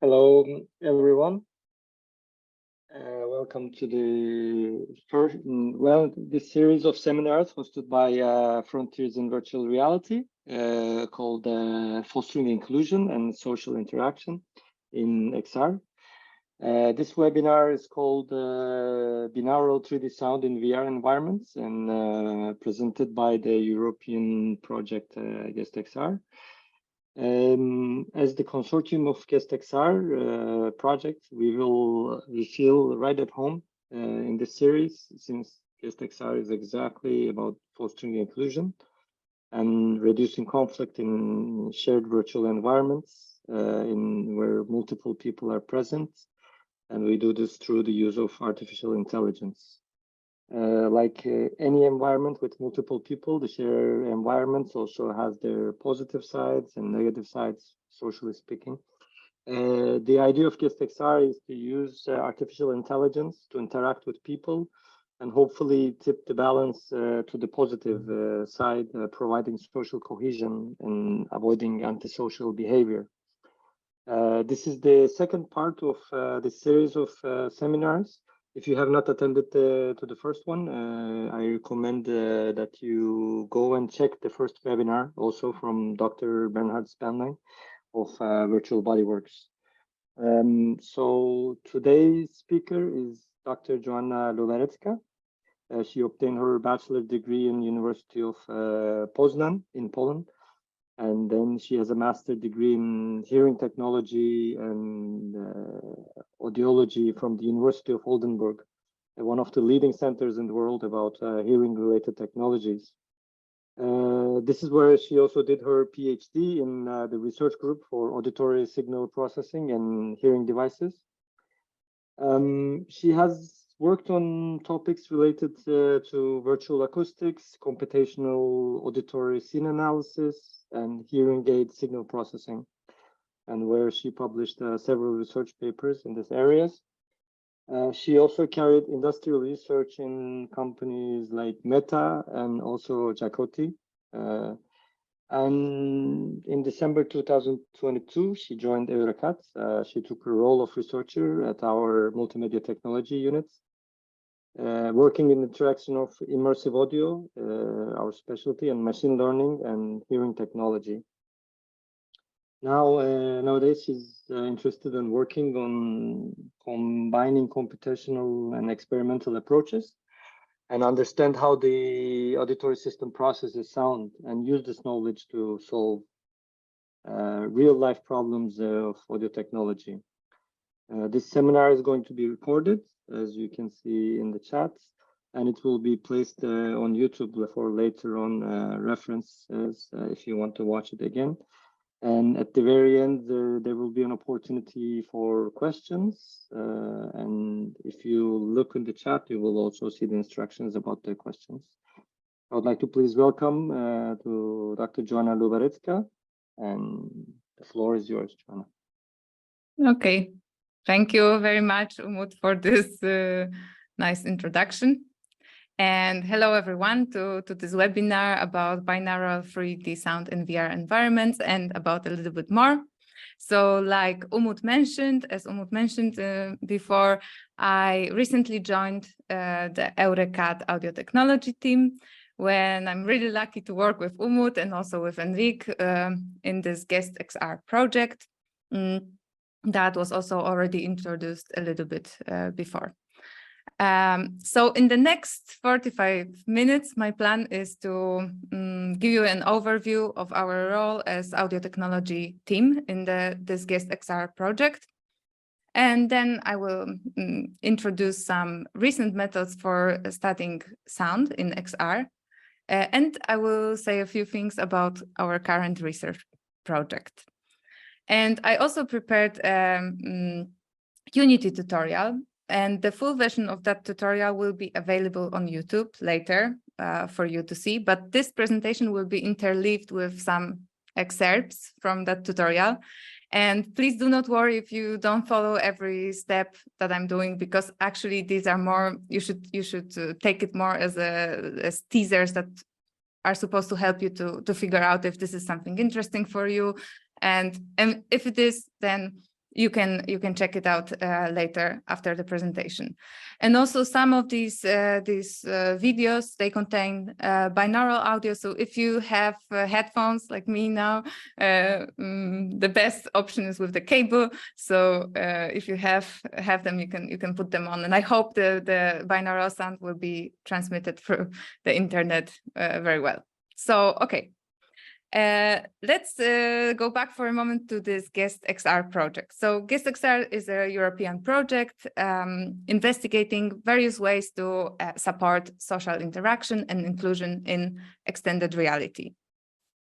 Hello, everyone. Welcome to the this series of seminars hosted by Frontiers in Virtual Reality, called Fostering Inclusion and Social Interaction in XR. This webinar is called Binaural 3D Sound in VR Environments and presented by the European project Guest XR. As the consortium of Guest XR project, we feel right at home in this series, since Guest XR is exactly about fostering inclusion and reducing conflict in shared virtual environments where multiple people are present. And we do this through the use of artificial intelligence. Like any environment with multiple people, the shared environments also has their positive sides and negative sides, socially speaking. The idea of Guest XR is to use artificial intelligence to interact with people and hopefully tip the balance to the positive side, providing social cohesion and avoiding antisocial behavior. This is the second part of the series of seminars. If you have not attended to the first one, I recommend that you go and check the first webinar, also from Dr. Bernhard Spanlein of Virtual Bodyworks. So today's speaker is Dr. Joanna Luberecka. She obtained her bachelor's degree in University of Poznan in Poland. And then she has a master's degree in hearing technology and audiology from the University of Oldenburg, one of the leading centers in the world about hearing-related technologies. This is where she also did her PhD in the research group for auditory signal processing and hearing devices. She has worked on topics related to virtual acoustics, computational auditory scene analysis, and hearing aid signal processing, and where she published several research papers in these areas. She also carried industrial research in companies like Meta and also Jacoti. And in December 2022, she joined Eurecat. She took a role of researcher at our multimedia technology unit, working in the interaction of immersive audio, our specialty, and machine learning and hearing technology. Nowadays, she's interested in working on combining computational and experimental approaches and understand how the auditory system processes sound and use this knowledge to solve real-life problems of audio technology. This seminar is going to be recorded, as you can see in the chat, and it will be placed on YouTube for later on references if you want to watch it again. And at the very end, there will be an opportunity for questions. And if you look in the chat, you will also see the instructions about the questions. I would like to please welcome to Dr. Joanna Luberecka, and the floor is yours, Joanna. Okay. Thank you very much, Umut, for this nice introduction. And hello, everyone, to this webinar about binaural 3D sound in VR environments and about a little bit more. So like as Umut mentioned before, I recently joined the Eurecat audio technology team, when I'm really lucky to work with Umut and also with Enrique in this Guest XR project. That was also already introduced a little bit before. So in the next 45 minutes, my plan is to give you an overview of our role as audio technology team in this Guest XR project. And then I will introduce some recent methods for studying sound in XR. And I will say a few things about our current research project. And I also prepared a Unity tutorial, and the full version of that tutorial will be available on YouTube later for you to see. But this presentation will be interleaved with some excerpts from that tutorial. And please do not worry if you don't follow every step that I'm doing, because actually these are more, you should take it more as teasers that are supposed to help you to figure out if this is something interesting for you. And if it is, then you can check it out later after the presentation. And also some of these videos, they contain binaural audio. So if you have headphones like me now, the best option is with the cable. So if you have them, you can put them on. And I hope the binaural sound will be transmitted through the internet very well. So, okay. Let's go back for a moment to this Guest XR project. So Guest XR is a European project investigating various ways to support social interaction and inclusion in extended reality.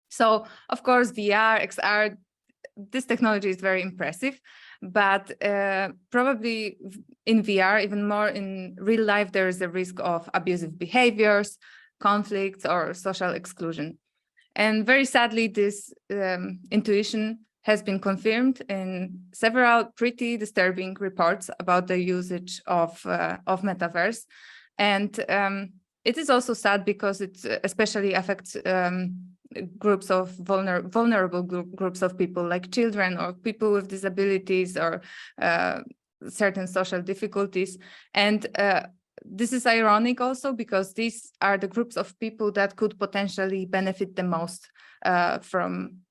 So, of course, VR, XR, this technology is very impressive, but probably in VR, even more in real life, there is a risk of abusive behaviors, conflicts, or social exclusion. And very sadly, this intuition has been confirmed in several pretty disturbing reports about the usage of metaverse. And it is also sad because it especially affects groups of vulnerable groups of people like children or people with disabilities or certain social difficulties. And this is ironic also because these are the groups of people that could potentially benefit the most from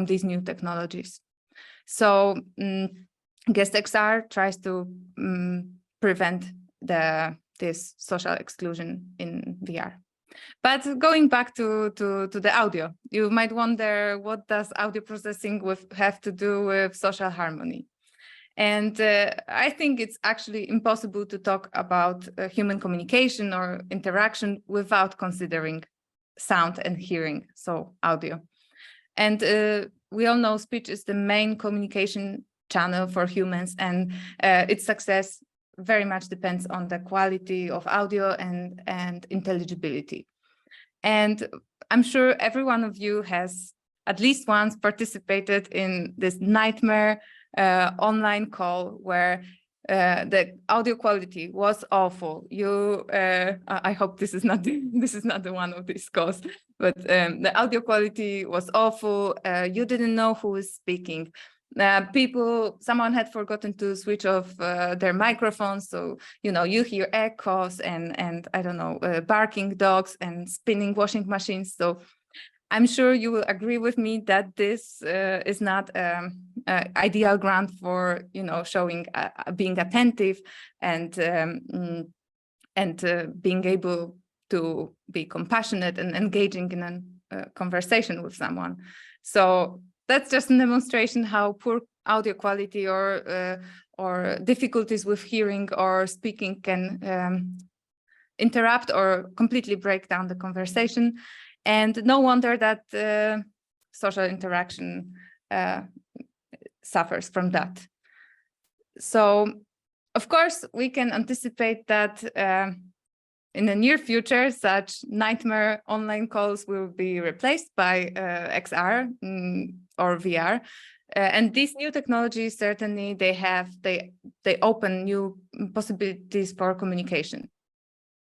these new technologies. So Guest XR tries to prevent this social exclusion in VR. But going back to the audio, you might wonder, what does audio processing have to do with social harmony? And I think it's actually impossible to talk about human communication or interaction without considering sound and hearing, so audio. And we all know speech is the main communication channel for humans, and its success very much depends on the quality of audio and intelligibility. And I'm sure every one of you has at least once participated in this nightmare online call where the audio quality was awful. I hope this is not the one of these calls, but the audio quality was awful. You didn't know who was speaking. Someone had forgotten to switch off their microphones, so you hear echoes and I don't know, barking dogs and spinning washing machines. So I'm sure you will agree with me that this is not ideal ground for showing being attentive and being able to be compassionate and engaging in a conversation with someone. So that's just a demonstration how poor audio quality or difficulties with hearing or speaking can interrupt or completely break down the conversation. And no wonder that social interaction suffers from that. So, of course, we can anticipate that in the near future, such nightmare online calls will be replaced by XR or VR. And these new technologies, certainly, they open new possibilities for communication.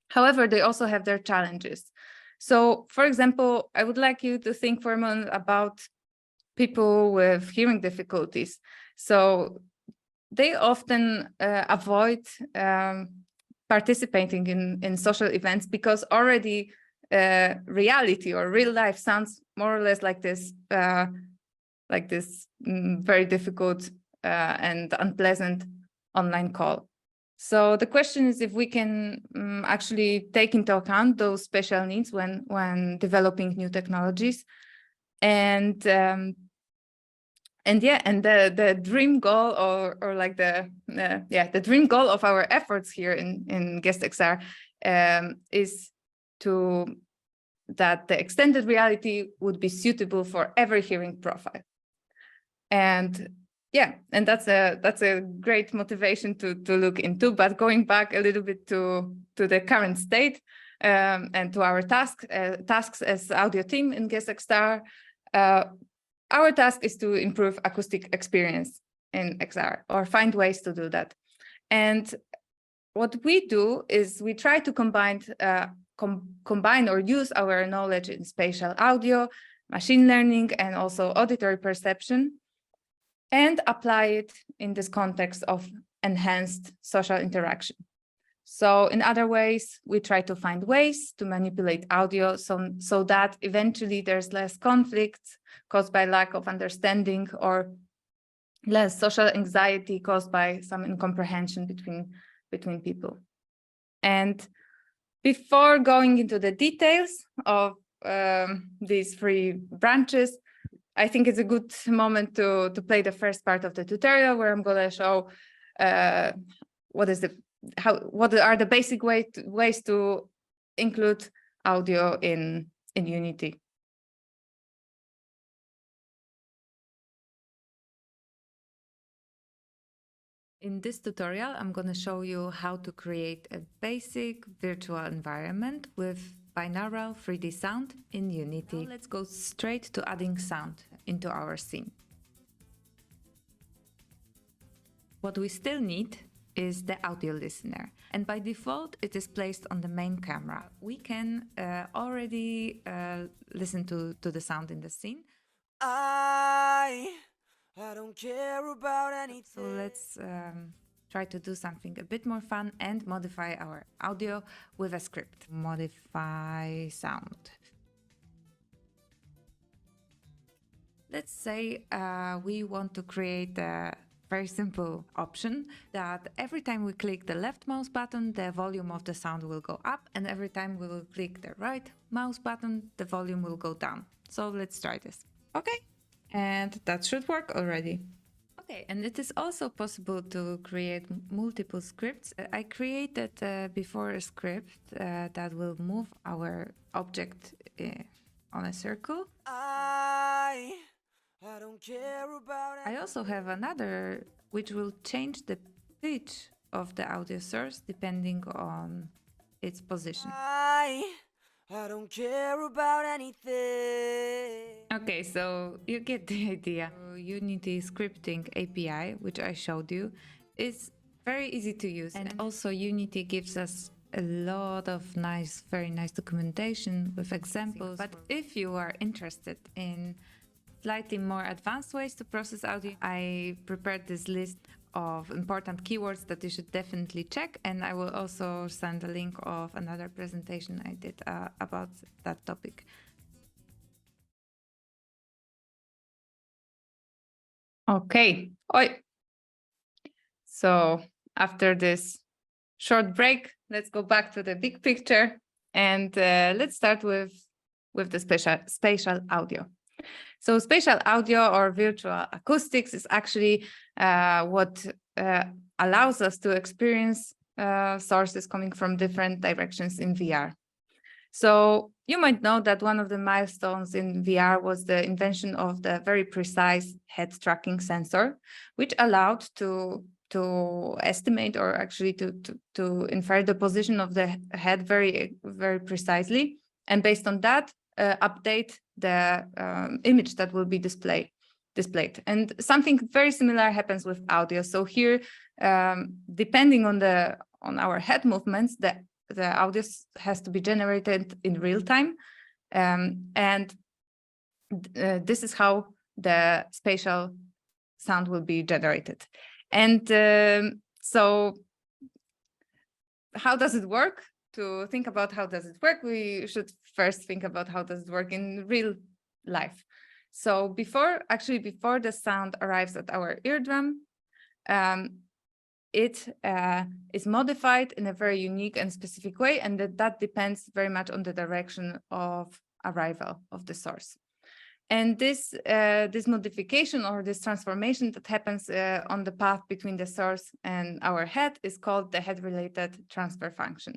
However, they also have their challenges. So, for example, I would like you to think for a moment about people with hearing difficulties. So they often avoid participating in social events because already reality or real life sounds more or less like this very difficult and unpleasant online call. So the question is if we can actually take into account those special needs when developing new technologies, and the dream goal or like the dream goal of our efforts here in Guest XR is that the extended reality would be suitable for every hearing profile. And that's a great motivation to look into. But going back a little bit to the current state and to our tasks as audio team in Guest XR, our task is to improve acoustic experience in XR or find ways to do that. And what we do is we try to combine or use our knowledge in spatial audio, machine learning, and also auditory perception and apply it in this context of enhanced social interaction. So in other ways, we try to find ways to manipulate audio so that eventually there's less conflict caused by lack of understanding or less social anxiety caused by some incomprehension between people. And before going into the details of these three branches, I think it's a good moment to play the first part of the tutorial where I'm going to show what are the basic ways to include audio in Unity. In this tutorial, I'm going to show you how to create a basic virtual environment with binaural 3D sound in Unity. Now let's go straight to adding sound into our scene. What we still need is the audio listener, and by default it is placed on the main camera. We can already listen to the sound in the scene. I don't care about anything. So let's try to do something a bit more fun and modify our audio with a script. Modify sound. Let's say we want to create a very simple option that every time we click the left mouse button, the volume of the sound will go up, and every time we will click the right mouse button, the volume will go down. So let's try this. Okay. And that should work already. Okay, and it is also possible to create multiple scripts. I created before a script that will move our object on a circle. I don't care about it. I also have another which will change the pitch of the audio source depending on its position. I don't care about anything. Okay, so you get the idea. Unity scripting API, which I showed you, is very easy to use. And also Unity gives us a lot of very nice documentation with examples. But if you are interested in slightly more advanced ways to process audio, I prepared this list of important keywords that you should definitely check, and I will also send a link of another presentation I did about that topic. Okay. So after this short break, let's go back to the big picture, and let's start with the spatial audio. So spatial audio or virtual acoustics is actually what allows us to experience sources coming from different directions in VR. So you might know that one of the milestones in VR was the invention of the very precise head tracking sensor, which allowed to estimate or actually to infer the position of the head very precisely, and based on that update the image that will be displayed. And something very similar happens with audio. So here, depending on our head movements, the audio has to be generated in real time, and this is how the spatial sound will be generated. And so how does it work? To think about how does it work, we should first think about how does it work in real life. So before the sound arrives at our eardrum, it is modified in a very unique and specific way, and that depends very much on the direction of arrival of the source. And this modification or this transformation that happens on the path between the source and our head is called the head-related transfer function.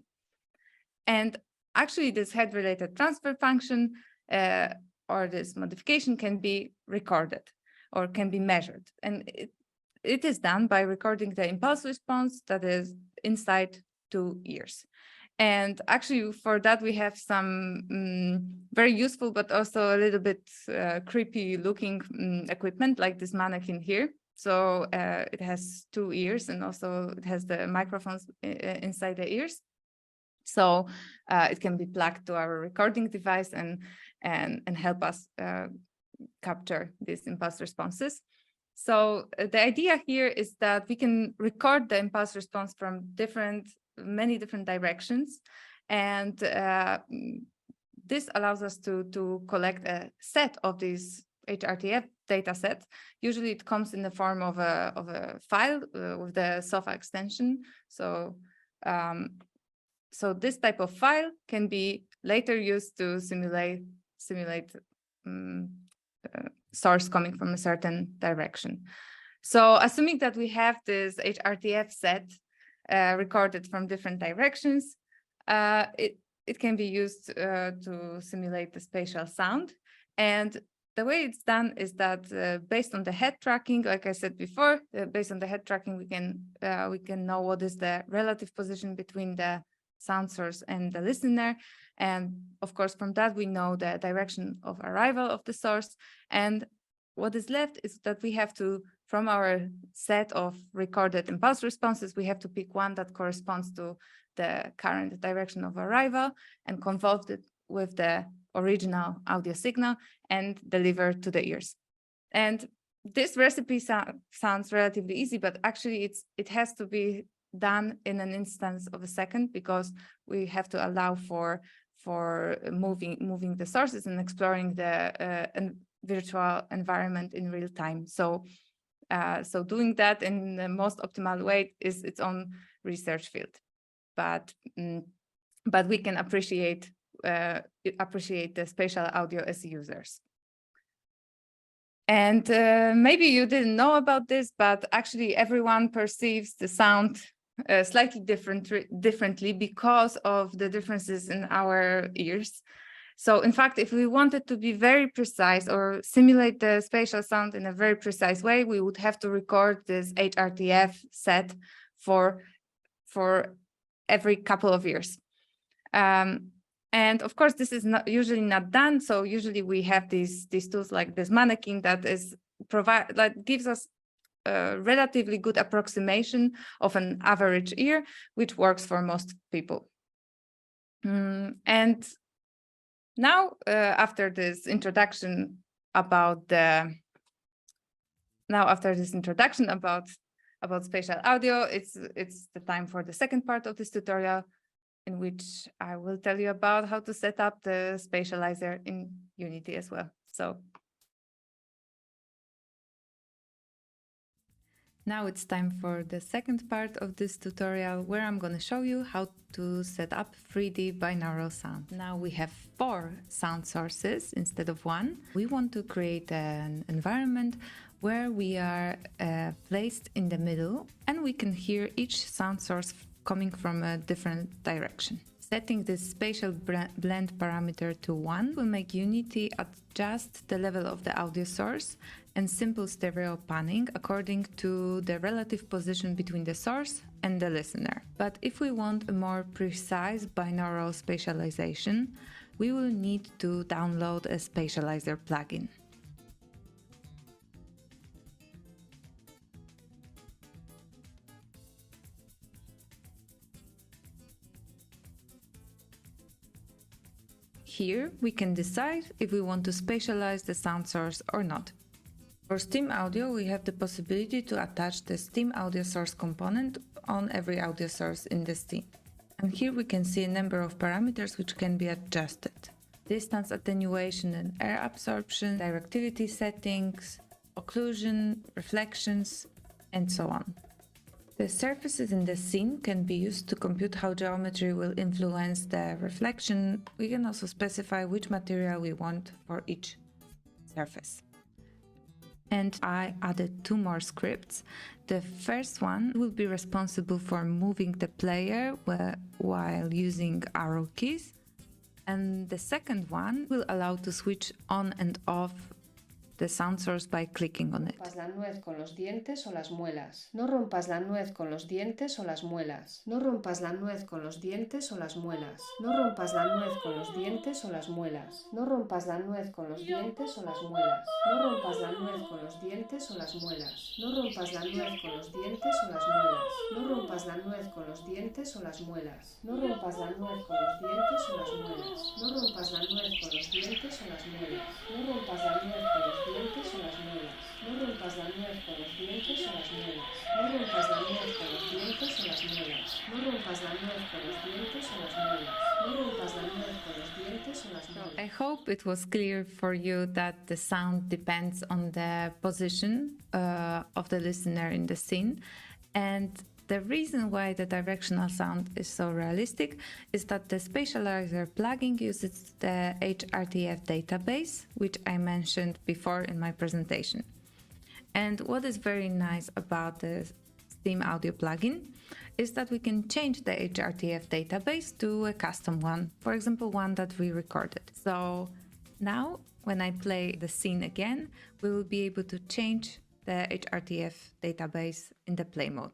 And actually, this head-related transfer function or this modification can be recorded or can be measured. And it is done by recording the impulse response that is inside 2 ears. And actually, for that, we have some very useful, but also a little bit creepy looking equipment like this mannequin here. So it has 2 ears, and also it has the microphones inside the ears. So it can be plugged to our recording device and help us capture these impulse responses. So the idea here is that we can record the impulse response from many different directions. And this allows us to collect a set of these HRTF data sets. Usually it comes in the form of a file with the SOFA extension. So this type of file can be later used to simulate source coming from a certain direction. So assuming that we have this HRTF set recorded from different directions, it can be used to simulate the spatial sound. And the way it's done is that based on the head tracking, like I said before, based on the head tracking, we can know what is the relative position between the sound source and the listener. And of course, from that, we know the direction of arrival of the source. And what is left is that we have to, from our set of recorded impulse responses, we have to pick one that corresponds to the current direction of arrival and convolve it with the original audio signal and deliver to the ears. And this recipe sounds relatively easy, but actually it has to be done in an instance of a second, because we have to allow for moving the sources and exploring the virtual environment in real time. So doing that in the most optimal way is its own research field, but we can appreciate the spatial audio as users. And maybe you didn't know about this, but actually everyone perceives the sound slightly differently because of the differences in our ears. So in fact, if we wanted to be very precise or simulate the spatial sound in a very precise way, we would have to record this HRTF set for every couple of years. And of course, this is usually not done. So usually we have these tools like this mannequin that gives us a relatively good approximation of an average ear, which works for most people. And now, after this introduction about spatial audio, it's the time for the second part of this tutorial, in which I will tell you about how to set up the spatializer in Unity as well. So now it's time for the second part of this tutorial, where I'm going to show you how to set up 3D binaural sound. Now we have 4 sound sources instead of 1. We want to create an environment where we are placed in the middle, and we can hear each sound source coming from a different direction. Setting this spatial blend parameter to 1 will make Unity adjust the level of the audio source and simple stereo panning according to the relative position between the source and the listener. But if we want a more precise binaural spatialization, we will need to download a spatializer plugin. Here we can decide if we want to spatialize the sound source or not. For Steam Audio, we have the possibility to attach the Steam Audio Source component on every audio source in the Steam. And here we can see a number of parameters which can be adjusted. Distance attenuation and air absorption, directivity settings, occlusion, reflections, and so on. The surfaces in the scene can be used to compute how geometry will influence the reflection. We can also specify which material we want for each surface. And I added 2 more scripts. The first one will be responsible for moving the player while using arrow keys. And the second one will allow to switch on and off the sound source by clicking on it. No rompas la nuez con los dientes o las muelas. No rompas la nuez con los dientes o las muelas. No rompas la nuez con los dientes o las muelas. No rompas la nuez con los dientes o las muelas. No rompas la nuez con los dientes o las muelas. No rompas la nuez con los dientes o las muelas. No rompas la nuez con los dientes o las muelas. No rompas la nuez con los dientes o las muelas. No rompas la nuez con los dientes o las muelas. No rompas la nuez con los dientes o las muelas. No rompas la nuez con los dientes o las muelas. No rompas la nuez con los dientes o las muelas. No rompas la nuez con los dientes o las muelas. No rompas la nuez con los dientes o las muelas. No rompas la nuez con los dientes o las muelas. I hope it was clear for you that the sound depends on the position of the listener in the scene. And the reason why the directional sound is so realistic is that the spatializer plugin uses the HRTF database, which I mentioned before in my presentation. And what is very nice about the Steam Audio plugin is that we can change the HRTF database to a custom one, for example, one that we recorded. So now when I play the scene again, we will be able to change the HRTF database in the play mode.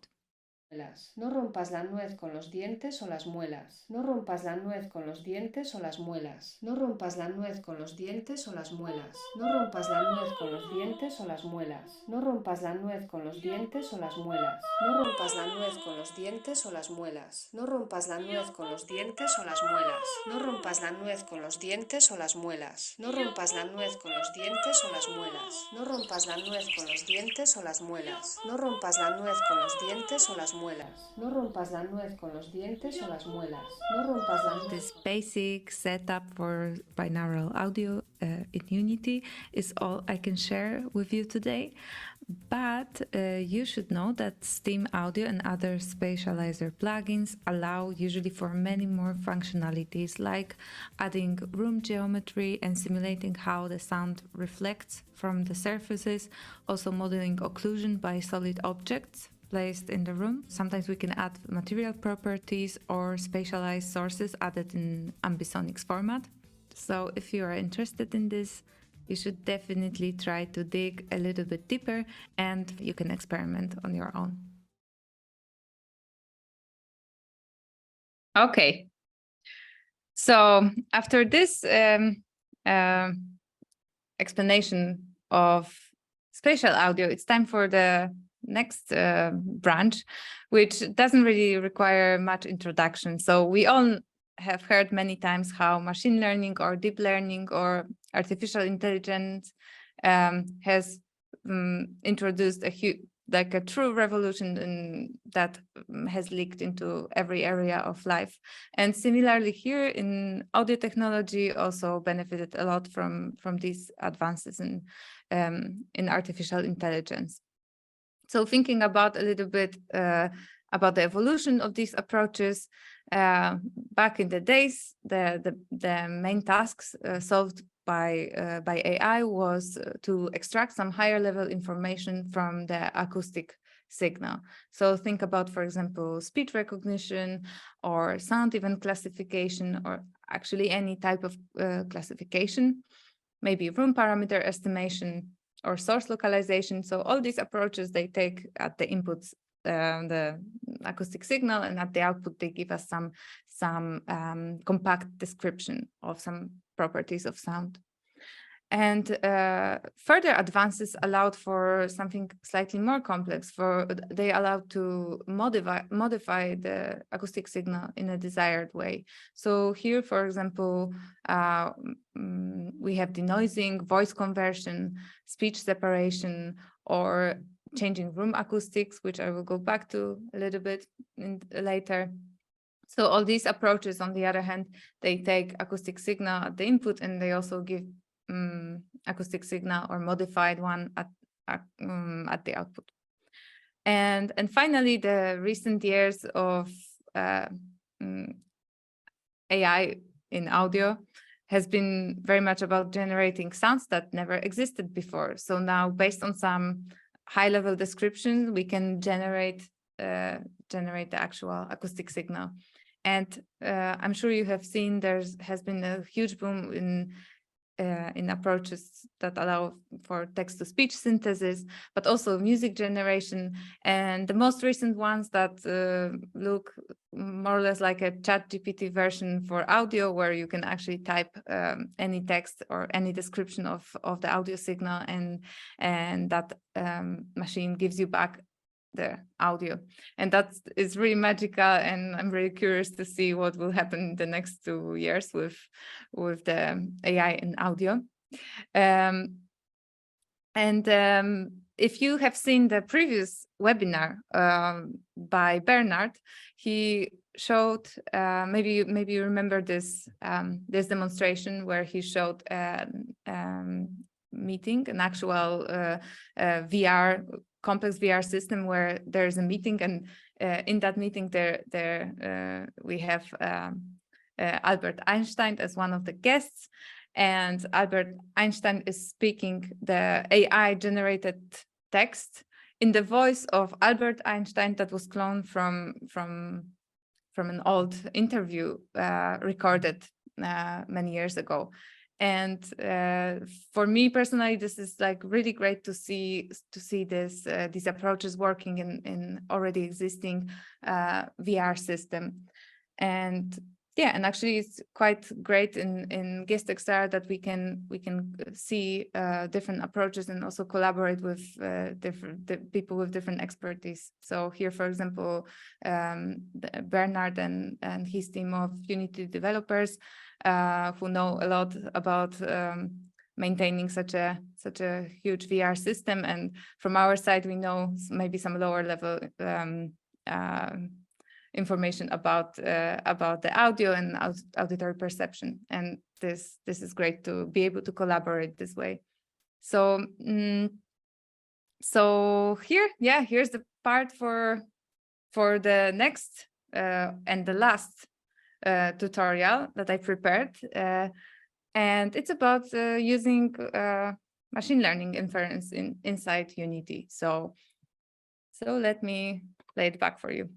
No rompas la nuez con los dientes o las muelas. No rompas la nuez con los dientes o las muelas. No rompas la nuez con los dientes o las muelas. No rompas la nuez con los dientes o las muelas. No rompas la nuez con los dientes o las muelas. No rompas la nuez con los dientes o las muelas. No rompas la nuez con los dientes o las muelas. No rompas la nuez con los dientes o las muelas. No rompas la nuez con los dientes o las muelas. No rompas la nuez con los dientes o las muelas. No rompas la nuez con los dientes o las muelas. No rompas la nuez con los dientes o las muelas. No rompas la nuez. This basic setup for binaural audio in Unity is all I can share with you today. But you should know that Steam Audio and other spatializer plugins allow usually for many more functionalities, like adding room geometry and simulating how the sound reflects from the surfaces, also modeling occlusion by solid objects placed in the room. Sometimes we can add material properties or spatialized sources added in ambisonics format. So if you are interested in this, you should definitely try to dig a little bit deeper, and you can experiment on your own. Okay. So after this explanation of spatial audio, it's time for the next branch, which doesn't really require much introduction. So we all have heard many times how machine learning or deep learning or artificial intelligence has introduced a true revolution that has leaked into every area of life. And similarly here in audio technology also benefited a lot from these advances in artificial intelligence. So thinking about a little bit about the evolution of these approaches, back in the days, the main tasks solved by AI was to extract some higher level information from the acoustic signal. So think about, for example, speech recognition or sound event classification, or actually any type of classification, maybe room parameter estimation or source localization. So all these approaches, they take at the inputs the acoustic signal, and at the output they give us some compact description of some properties of sound. And further advances allowed for something slightly more complex. They allowed to modify the acoustic signal in a desired way. So here, for example, we have denoising, voice conversion, speech separation, or changing room acoustics, which I will go back to a little bit later. So all these approaches, on the other hand, they take acoustic signal at the input, and they also give acoustic signal or modified one at the output. And finally, the recent years of AI in audio has been very much about generating sounds that never existed before. So now, based on some high-level description, we can generate the actual acoustic signal. And I'm sure you have seen has been a huge boom in approaches that allow for text-to-speech synthesis, but also music generation. And the most recent ones that look more or less like a ChatGPT version for audio, where you can actually type any text or any description of the audio signal, and that machine gives you back the audio. And that is really magical, and I'm really curious to see what will happen in the next 2 years with the AI and audio. If you have seen the previous webinar by Bernard, he showed, maybe you remember this this demonstration where he showed meeting, an actual VR, complex VR system where there's a meeting, and in that meeting we have Albert Einstein as one of the guests. And Albert Einstein is speaking the AI generated text in the voice of Albert Einstein that was cloned from an old interview recorded many years ago. And for me personally, this is like really great to see this these approaches working in already existing VR system. And yeah, and actually it's quite great in GuestXR that we can see different approaches and also collaborate with different people with different expertise. So here, for example, Bernard and his team of Unity developers who know a lot about maintaining such a huge VR system, and from our side we know maybe some lower level information about the audio and auditory perception, and this is great to be able to collaborate this way. So so here's the part for the next and the last tutorial that I prepared, and it's about using machine learning inference inside Unity. So let me play it back for you.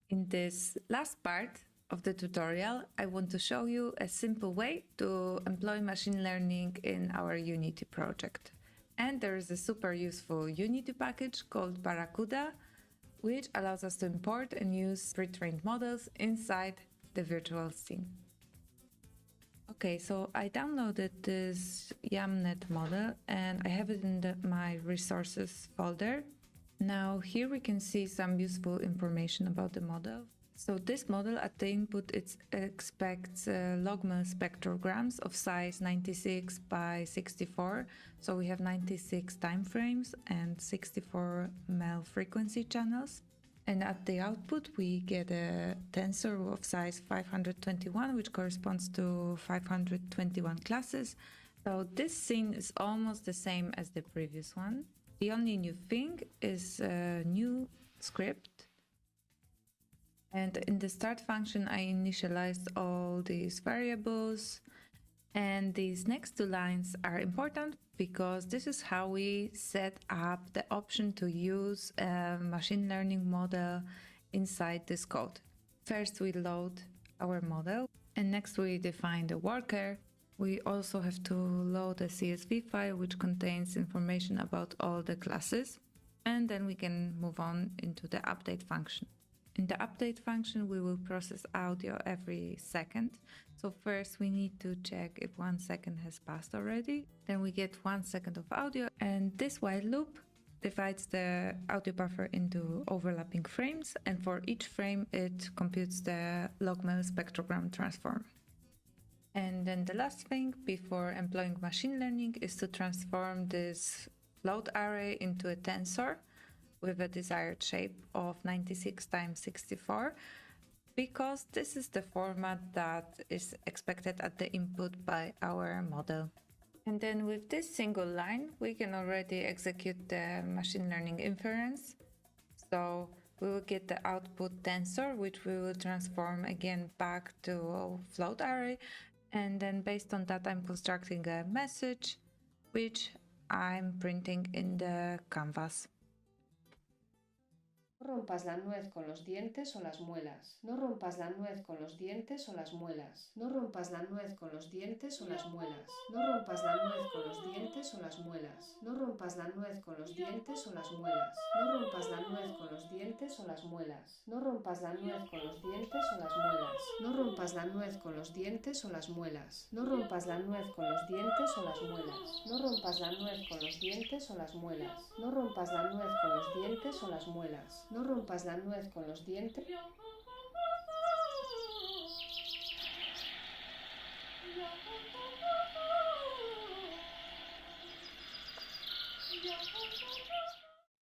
In this last part of the tutorial, I want to show you a simple way to employ machine learning in our Unity project. And there is a super useful Unity package called Barracuda, which allows us to import and use pre-trained models inside the virtual scene. Okay, so I downloaded this YAMNet model and I have it in my resources folder. Now here we can see some useful information about the model. So this model at the input, it expects log-mil spectrograms of size 96 by 64. So we have 96 time frames and 64 mel frequency channels. And at the output, we get a tensor of size 521, which corresponds to 521 classes. So this scene is almost the same as the previous one. The only new thing is a new script. And in the start function, I initialized all these variables. And these next two lines are important because this is how we set up the option to use a machine learning model inside this code. First, we load our model, and next we define the worker. We also have to load a CSV file which contains information about all the classes, and then we can move on into the update function. In the update function, we will process audio every second. So first we need to check if 1 second has passed already. Then we get 1 second of audio, and this while loop divides the audio buffer into overlapping frames, and for each frame it computes the log-mil spectrogram transform. And then the last thing before employing machine learning is to transform this float array into a tensor with a desired shape of 96 times 64, because this is the format that is expected at the input by our model. And then with this single line, we can already execute the machine learning inference. So we will get the output tensor, which we will transform again back to a float array. And then based on that, I'm constructing a message, which I'm printing in the canvas. No rompas la nuez con los dientes o las muelas. No rompas la nuez con los dientes o las muelas. No rompas la nuez con los dientes o las muelas. No rompas la nuez con los dientes o las muelas. No rompas la nuez con los dientes o las muelas. No rompas la nuez con los dientes o las muelas. No rompas la nuez con los dientes o las muelas. No rompas la nuez con los dientes o las muelas. No rompas la nuez con los dientes o las muelas. No rompas la nuez con los dientes o las muelas. No rompas la nuez con los dientes o las muelas. No rompas la nuez con los dientes.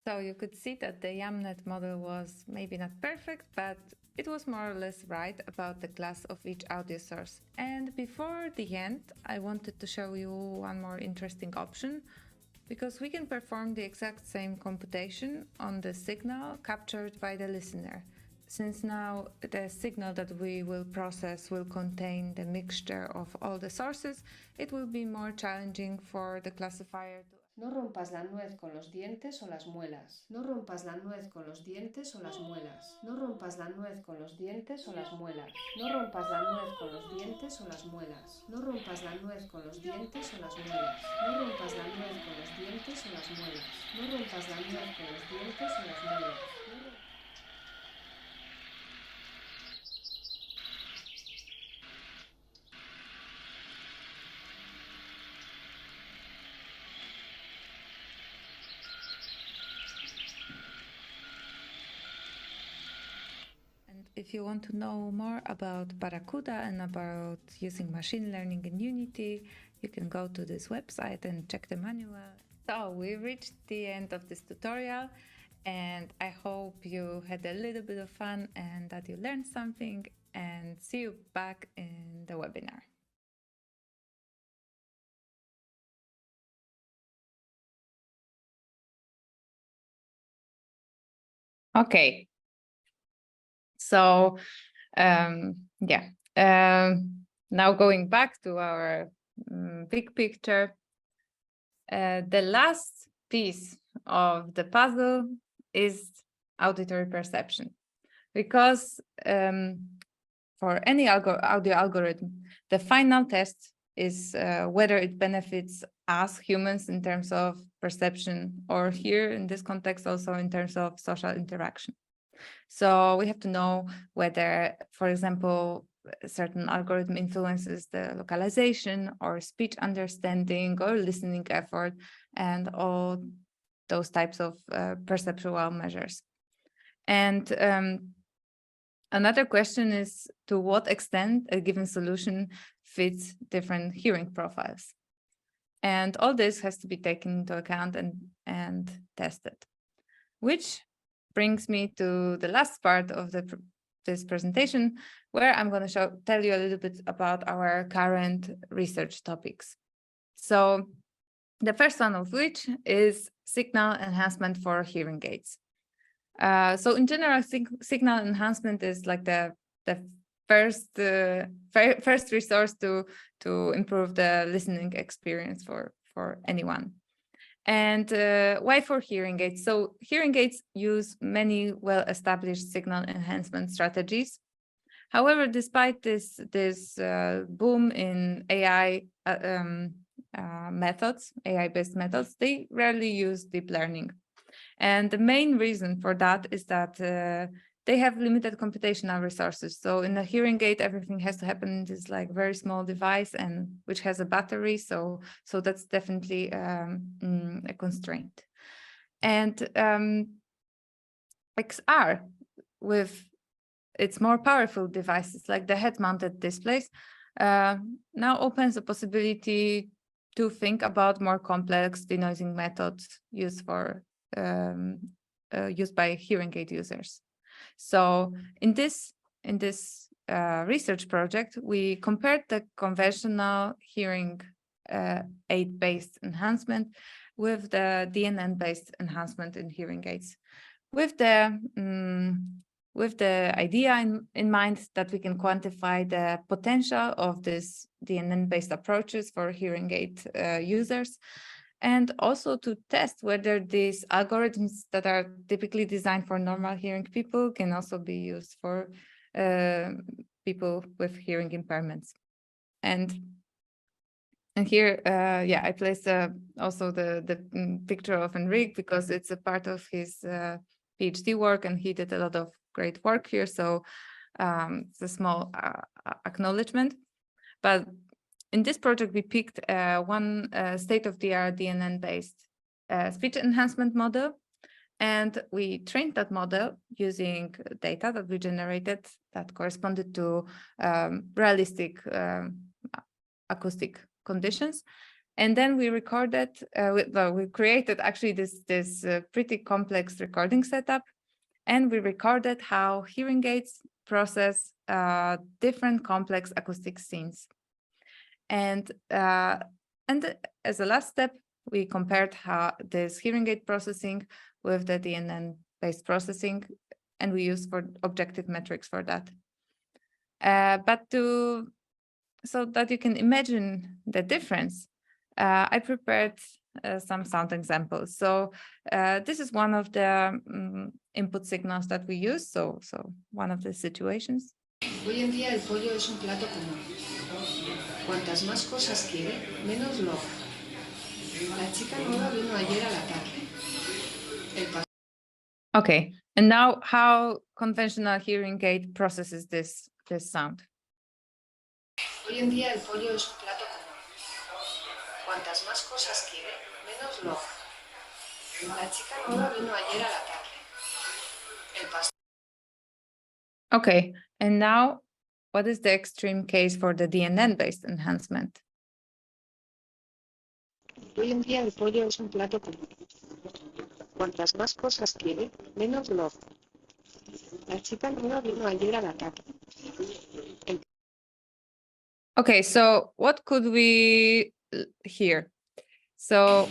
So you could see that the YAMNet model was maybe not perfect, but it was more or less right about the class of each audio source. And before the end, I wanted to show you one more interesting option, because we can perform the exact same computation on the signal captured by the listener. Since now the signal that we will process will contain the mixture of all the sources, it will be more challenging for the classifier to... No rompas la nuez con los dientes o las muelas. No rompas la nuez con los dientes o las muelas. No rompas la nuez con los dientes o las muelas. No rompas la nuez con los dientes o las muelas. No rompas la nuez con los dientes o las muelas. No rompas la nuez con los dientes o las muelas. No rompas la nuez con los dientes o las muelas. If you want to know more about Barracuda and about using machine learning in Unity, you can go to this website and check the manual. So we reached the end of this tutorial, and I hope you had a little bit of fun and that you learned something, and see you back in the webinar. Okay. So, now going back to our big picture, the last piece of the puzzle is auditory perception, because for any audio algorithm, the final test is whether it benefits us humans in terms of perception, or here in this context also in terms of social interaction. So we have to know whether, for example, a certain algorithm influences the localization or speech understanding or listening effort and all those types of perceptual measures. And another question is to what extent a given solution fits different hearing profiles. And all this has to be taken into account and tested, which brings me to the last part of this presentation, where I'm going to tell you a little bit about our current research topics. So the first one of which is signal enhancement for hearing aids. So in general, signal enhancement is like the first resource to improve the listening experience for anyone. And why for hearing aids? So hearing aids use many well-established signal enhancement strategies. However, despite this boom in AI methods, AI-based methods, they rarely use deep learning. And the main reason for that is that they have limited computational resources. So in a hearing aid, everything has to happen in this like very small device, and which has a battery. So that's definitely a constraint. And XR, with its more powerful devices like the head-mounted displays, now opens the possibility to think about more complex denoising methods used by hearing aid users. So in this research project, we compared the conventional hearing aid-based enhancement with the DNN-based enhancement in hearing aids, with the idea in mind that we can quantify the potential of these DNN-based approaches for hearing aid users, and also to test whether these algorithms that are typically designed for normal hearing people can also be used for people with hearing impairments. And here, yeah, I placed also the picture of Enrique because it's a part of his PhD work, and he did a lot of great work here. So it's a small acknowledgement. But in this project, we picked one state-of-the-art DNN-based speech enhancement model, and we trained that model using data that we generated that corresponded to realistic acoustic conditions. And then we recorded, we created actually this pretty complex recording setup, and we recorded how hearing aids process different complex acoustic scenes. And as a last step, we compared how this hearing aid processing with the DNN-based processing, and we used for objective metrics for that. So that you can imagine the difference, I prepared some sound examples. So this is one of the input signals that we use. So one of the situations. Hoy en día el pollo es un plato común. Cuantas más cosas quiere, menos logra. La chica nueva vino ayer a la tarde. Okay, and now how conventional hearing aid processes this sound. Hoy en día el pollo es un plato común. Cuantas más cosas quiere, menos logra. La chica nueva vino ayer a la tarde. El pastel. Okay, and now what is the extreme case for the DNN-based enhancement? Hoy en día el pollo es un plato común. Cuantas más cosas quiere, menos logra. La chica nueva vino ayer a la tarde. Okay, so what could we hear? So,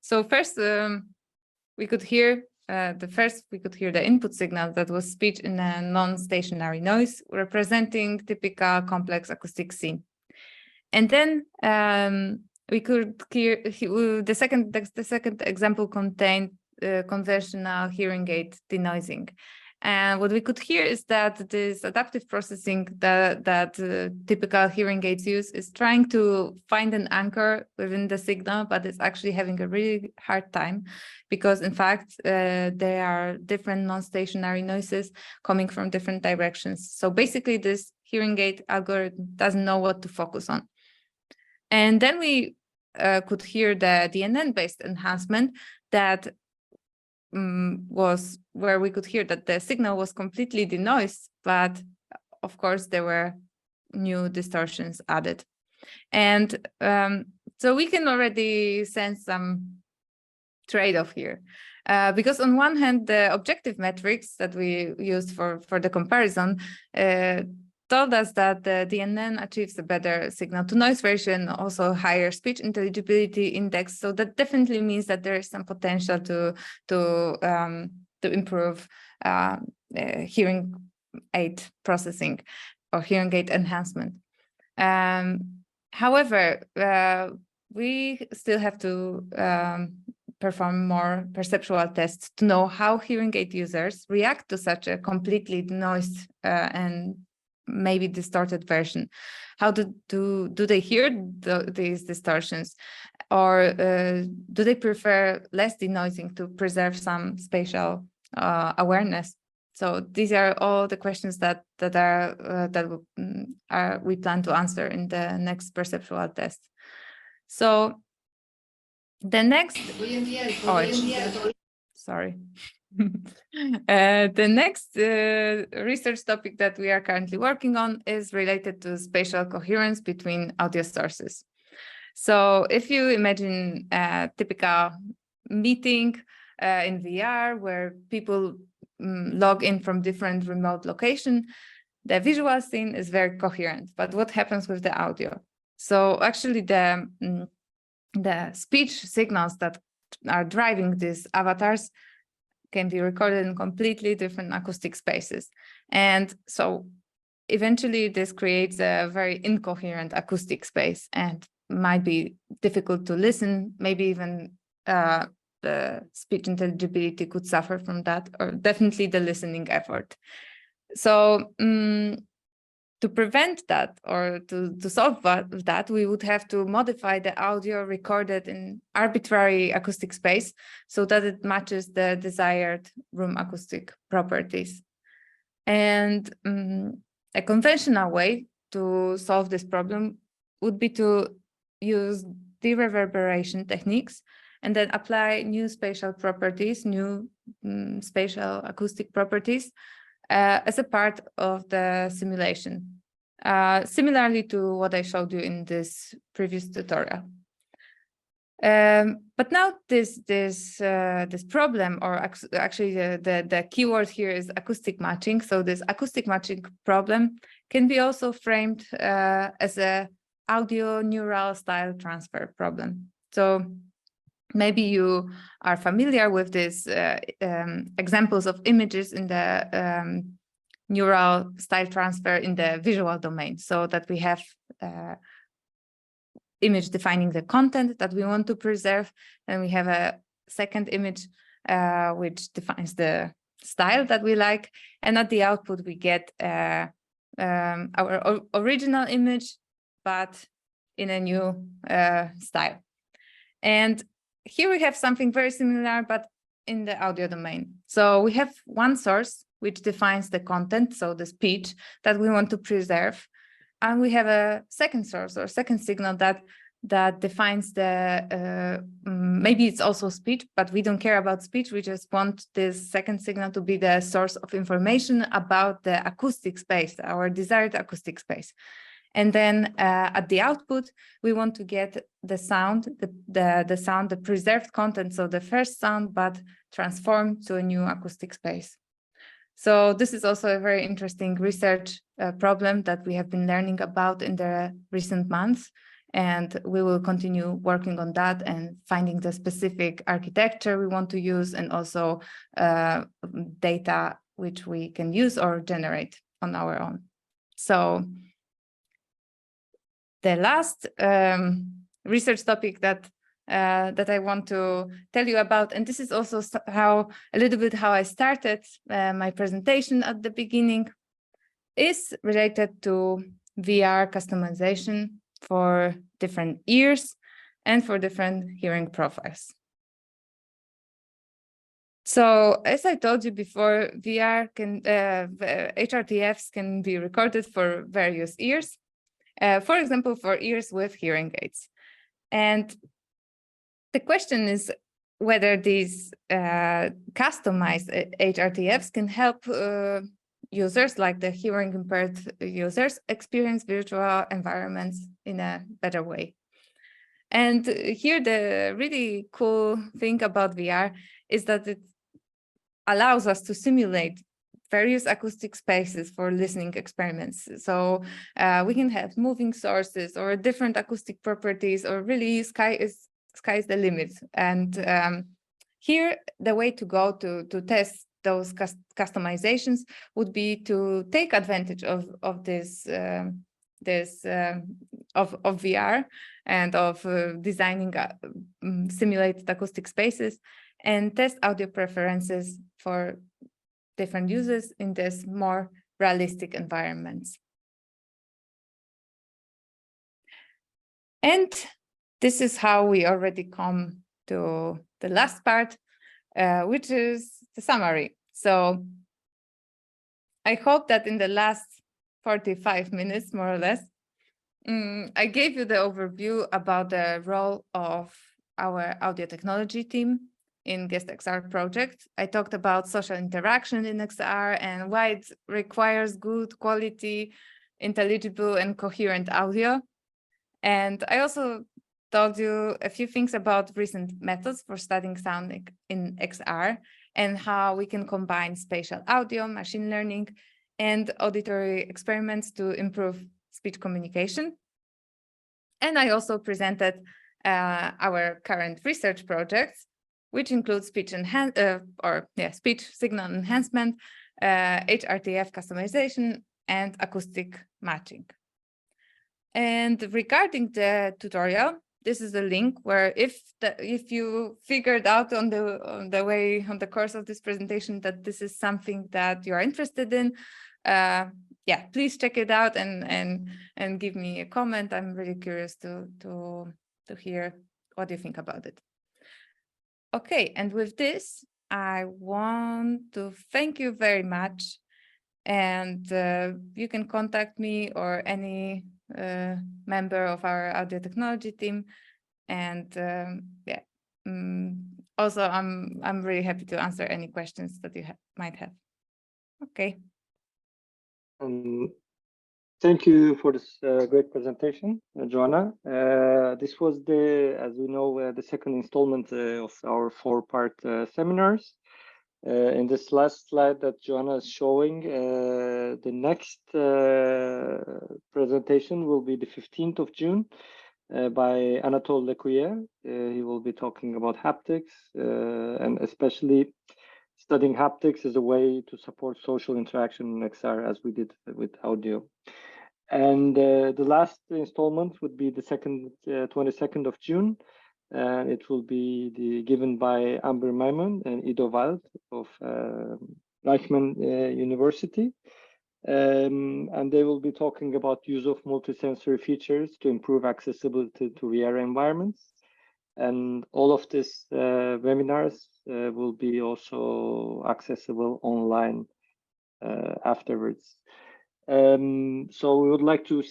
so first we could hear the input signal that was speech in a non-stationary noise representing typical complex acoustic scene. And then we could hear the second example contained conventional hearing aid denoising. And what we could hear is that this adaptive processing that typical hearing aids use is trying to find an anchor within the signal, but it's actually having a really hard time because, in fact, there are different non-stationary noises coming from different directions. So basically, this hearing aid algorithm doesn't know what to focus on. And then we could hear the DNN-based enhancement that was where we could hear that the signal was completely denoised, but of course there were new distortions added. And so we can already sense some trade-off here. Because on one hand, the objective metrics that we used for the comparison told us that the DNN achieves a better signal-to-noise ratio and also higher speech intelligibility index. So that definitely means that there is some potential to improve hearing aid processing or hearing aid enhancement. However, we still have to perform more perceptual tests to know how hearing aid users react to such a completely denoised and maybe distorted version. How do they hear these distortions, or do they prefer less denoising to preserve some spatial awareness? So these are all the questions that we plan to answer in the next perceptual test. So the next, sorry. The next research topic that we are currently working on is related to spatial coherence between audio sources. So if you imagine a typical meeting in VR where people log in from different remote locations, the visual scene is very coherent, but what happens with the audio? So actually the speech signals that are driving these avatars can be recorded in completely different acoustic spaces. And so eventually this creates a very incoherent acoustic space and might be difficult to listen. Maybe even the speech intelligibility could suffer from that, or definitely the listening effort. So to prevent that, or to solve that, we would have to modify the audio recorded in arbitrary acoustic space so that it matches the desired room acoustic properties. And a conventional way to solve this problem would be to use dereverberation techniques and then apply new spatial properties, new spatial acoustic properties as a part of the simulation, similarly to what I showed you in this previous tutorial. But now this problem, or actually the keyword here is acoustic matching. So this acoustic matching problem can be also framed as a audio neural style transfer problem. So maybe you are familiar with these examples of images in the neural style transfer in the visual domain, so that we have image defining the content that we want to preserve, and we have a second image which defines the style that we like, and at the output we get our original image but in a new style. And here we have something very similar but in the audio domain. So we have one source which defines the content, so the speech that we want to preserve. And we have a second source or second signal that defines the, maybe it's also speech, but we don't care about speech. We just want this second signal to be the source of information about the acoustic space, our desired acoustic space. And then at the output, we want to get the sound, the preserved content, so the first sound, but transformed to a new acoustic space. So this is also a very interesting research problem that we have been learning about in the recent months, and we will continue working on that and finding the specific architecture we want to use, and also data which we can use or generate on our own. So the last research topic that I want to tell you about, and this is also a little bit how I started my presentation at the beginning, is related to VR customization for different ears and for different hearing profiles. So as I told you before, HRTFs can be recorded for various ears. For example, for ears with hearing aids. And the question is whether these customized HRTFs can help users, like the hearing impaired users, experience virtual environments in a better way. And here the really cool thing about VR is that it allows us to simulate various acoustic spaces for listening experiments. So we can have moving sources or different acoustic properties, or really sky's the limit. And here the way to go to test those customizations would be to take advantage of this of VR and of designing simulated acoustic spaces, and test audio preferences for different uses in this more realistic environments. And this is how we already come to the last part, which is the summary. So I hope that in the last 45 minutes, more or less, I gave you the overview about the role of our audio technology team in Guest XR project. I talked about social interaction in XR and why it requires good quality, intelligible and coherent audio. And I also told you a few things about recent methods for studying sound in XR and how we can combine spatial audio, machine learning, and auditory experiments to improve speech communication. And I also presented our current research projects, which include speech signal enhancement, HRTF customization, and acoustic matching. And regarding the tutorial, this is a link where if you figured out on the course of this presentation that this is something that you are interested in, yeah, please check it out and give me a comment. I'm really curious to hear what you think about it. Okay, and with this, I want to thank you very much. And you can contact me or any member of our audio technology team. And yeah, also I'm really happy to answer any questions that you might have. Okay. Thank you for this great presentation, Joanna. This was as we know, the second installment of our 4-part seminars. In this last slide that Joanna is showing, the next presentation will be the 15th of June by Anatole Lecuyer. He will be talking about haptics and especially studying haptics as a way to support social interaction in XR as we did with audio. And the last installment would be the 22nd of June. And it will be given by Amber Maimon and Ido Wald of Reichman University. And they will be talking about use of multisensory features to improve accessibility to VR environments. And all of these webinars will be also accessible online afterwards. So we would like to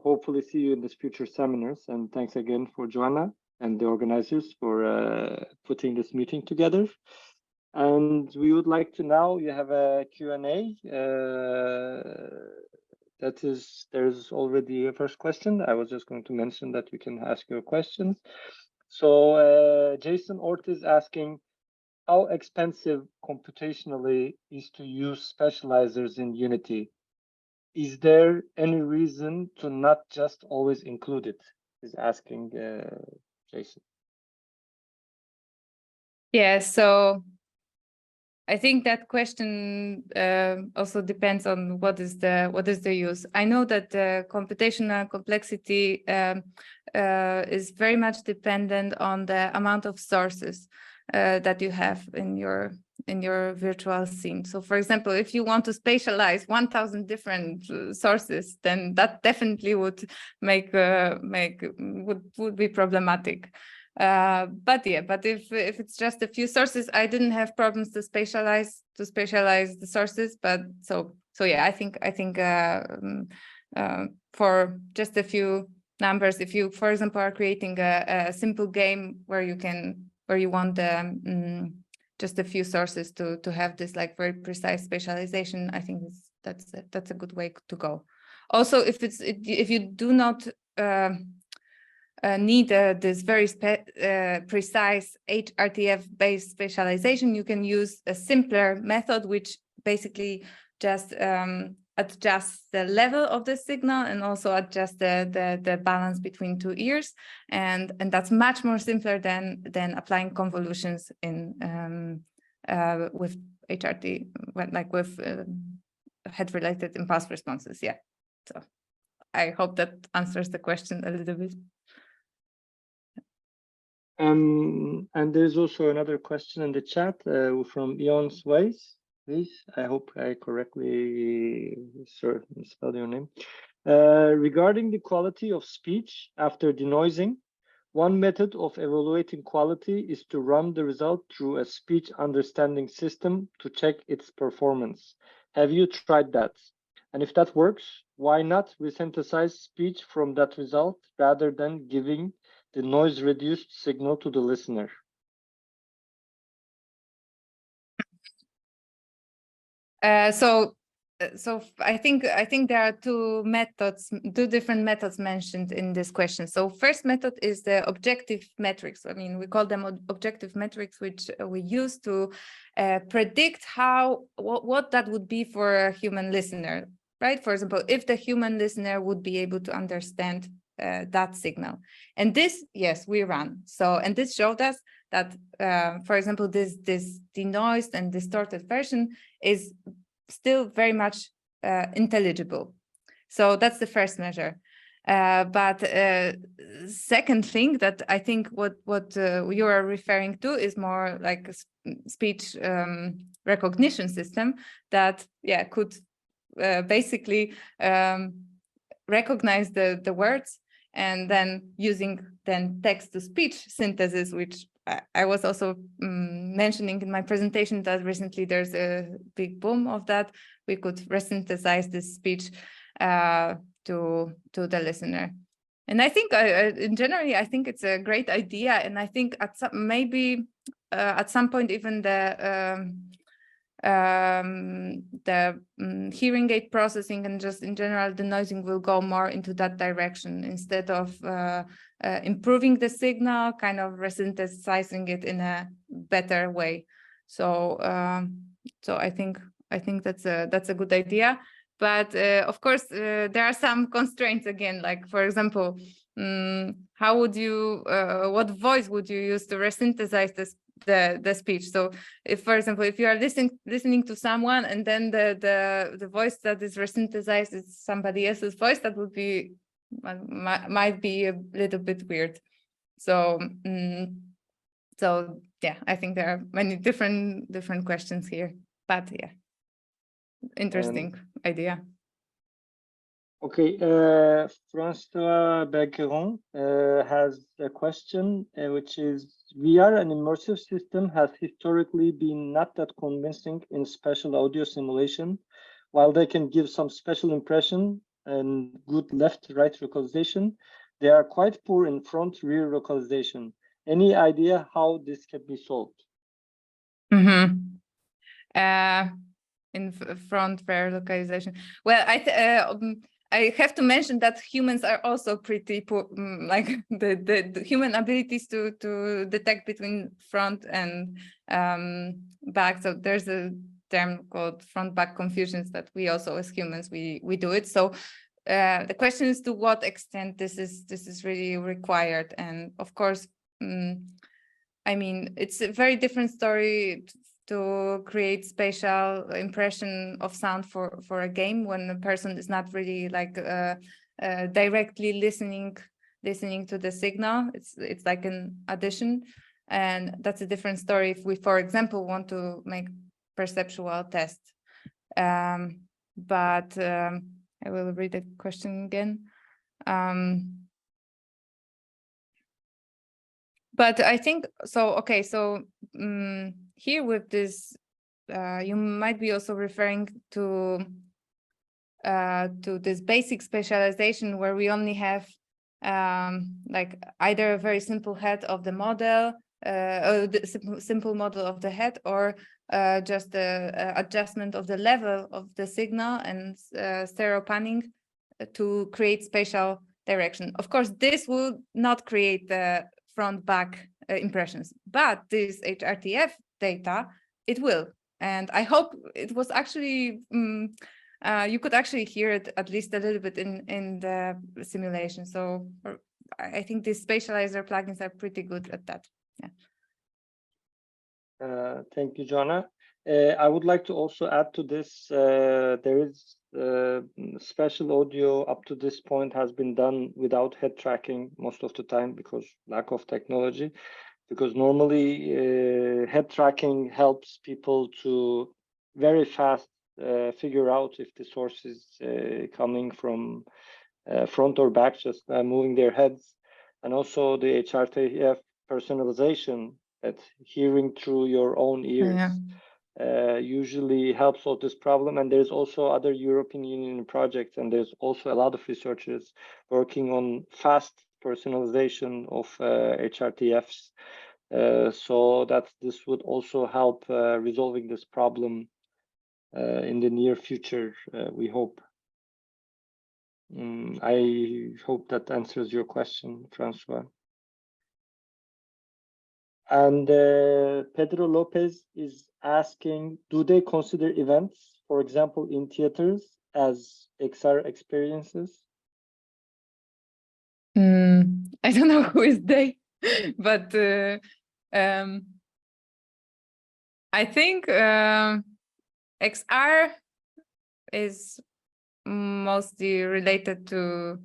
hopefully see you in these future seminars. And thanks again for Joanna and the organizers for putting this meeting together. And we would like to now, you have a Q&A. There's already a first question. I was just going to mention that you can ask your questions. So Jason Ortiz asking, how expensive computationally is to use specializers in Unity? Is there any reason to not just always include it? Is asking Jason. Yeah, so I think that question also depends on what is the use. I know that the computational complexity is very much dependent on the amount of sources that you have in your virtual scene. So, for example, if you want to spatialize 1,000 different sources, then that definitely would would be problematic. But if it's just a few sources, I didn't have problems to spatialize the sources. But so yeah, I think for just a few numbers, if you, for example, are creating a simple game where you want just a few sources to have this like very precise spatialization, I think that's a good way to go. Also, if you do not need this very precise HRTF-based spatialization, you can use a simpler method, which basically just adjusts the level of the signal and also adjusts the balance between two ears, and that's much more simpler than applying convolutions in with HRT, like with head-related impulse responses. Yeah, so I hope that answers the question a little bit. And there's also another question in the chat from Ion Sways. Please, I hope I correctly spelled your name. Regarding the quality of speech after denoising, one method of evaluating quality is to run the result through a speech understanding system to check its performance. Have you tried that? And if that works, why not resynthesize speech from that result rather than giving the noise-reduced signal to the listener? So I think there are two different methods mentioned in this question. So first method is the objective metrics. I mean, we call them objective metrics, which we use to predict what that would be for a human listener, right? For example, if the human listener would be able to understand that signal. And this, yes, we run. So, and this showed us that, for example, this denoised and distorted version is still very much intelligible. So that's the first measure. But second thing that I think what you are referring to is more like a speech recognition system that could basically recognize the words, and then using then text-to-speech synthesis, which I was also mentioning in my presentation, that recently there's a big boom of that. We could resynthesize this speech to the listener. And I think in general, I think it's a great idea. And I think at some point even the hearing aid processing and just in general denoising will go more into that direction, instead of improving the signal, kind of resynthesizing it in a better way. So so I think that's a good idea. But of course, there are some constraints again, like, for example, how would you, what voice would you use to resynthesize the speech? So if, for example, if you are listening to someone and then the voice that is resynthesized is somebody else's voice, that would be, might be a little bit weird. So, so yeah, I think there are many different questions here, but yeah. Interesting idea. Okay, François Bergeron has a question, which is, VR and immersive system has historically been not that convincing in spatial audio simulation. While they can give some special impression and good left-right localization, they are quite poor in front-rear localization. Any idea how this can be solved? In front rear localization. Well, I have to mention that humans are also pretty poor, like the human abilities to detect between front and back. So there's a term called front-back confusions that we also, as humans, we do it. So the question is to what extent this is really required. And of course, I mean, it's a very different story to create spatial impression of sound for a game when a person is not really like directly listening to the signal. It's like an addition, and that's a different story if we, for example, want to make perceptual test. But I will read the question again. But I think so. Okay, so here with this, you might be also referring to this basic specialization where we only have like either a very simple head of the model, or the simple model of the head, or just the adjustment of the level of the signal and stereo panning to create spatial direction. Of course, this will not create the front-back impressions, but this HRTF data, it will. And I hope it was actually, you could actually hear it at least a little bit in the simulation. So I think these spatializer plugins are pretty good at that. Yeah. Thank you, Joanna. I would like to also add to this, there is spatial audio up to this point has been done without head tracking most of the time because lack of technology. Because normally head tracking helps people to very fast figure out if the source is coming from front or back, just moving their heads. And also the HRTF personalization, that hearing through your own ears, usually helps solve this problem. And there's also other European Union projects, and there's also a lot of researchers working on fast personalization of HRTFs, so that this would also help resolving this problem in the near future, we hope. I hope that answers your question, Francois. And Pedro Lopez is asking, do they consider events, for example, in theaters, as XR experiences? I don't know who is they, but I think XR is mostly related to,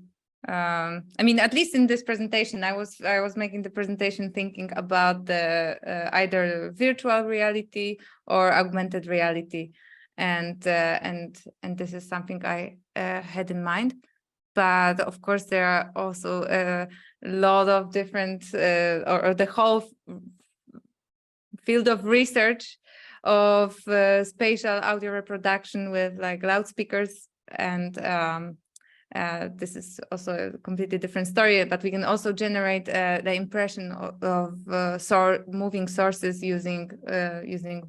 I mean, at least in this presentation, I was making the presentation thinking about the either virtual reality or augmented reality, and this is something I had in mind. But of course, there are also a lot of different, or the whole field of research of spatial audio reproduction with like loudspeakers, and this is also a completely different story, but we can also generate the impression of moving sources using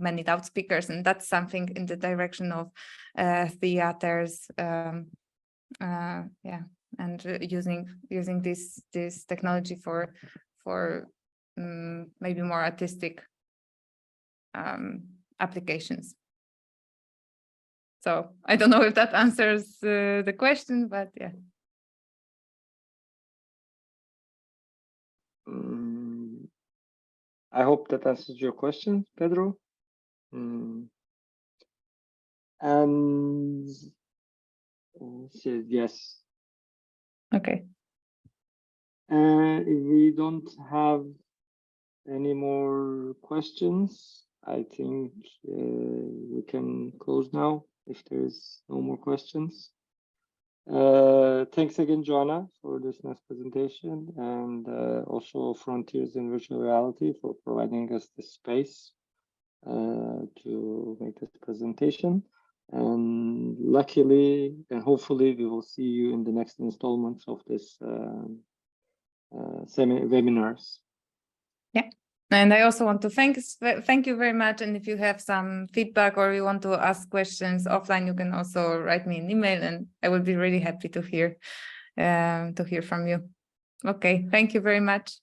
many loudspeakers, and that's something in the direction of theaters, yeah, and using this technology for maybe more artistic applications. So I don't know if that answers the question, but yeah. I hope that answers your question, Pedro. And yes. Okay. If we don't have any more questions, I think we can close now if there's no more questions. Thanks again, Joanna, for this nice presentation, and also Frontiers in Virtual Reality for providing us the space to make this presentation. And luckily and hopefully we will see you in the next installments of this webinars. Yeah, and I also want to thank you very much. And if you have some feedback or you want to ask questions offline, you can also write me an email, and I will be really happy to hear from you. Okay, thank you very much.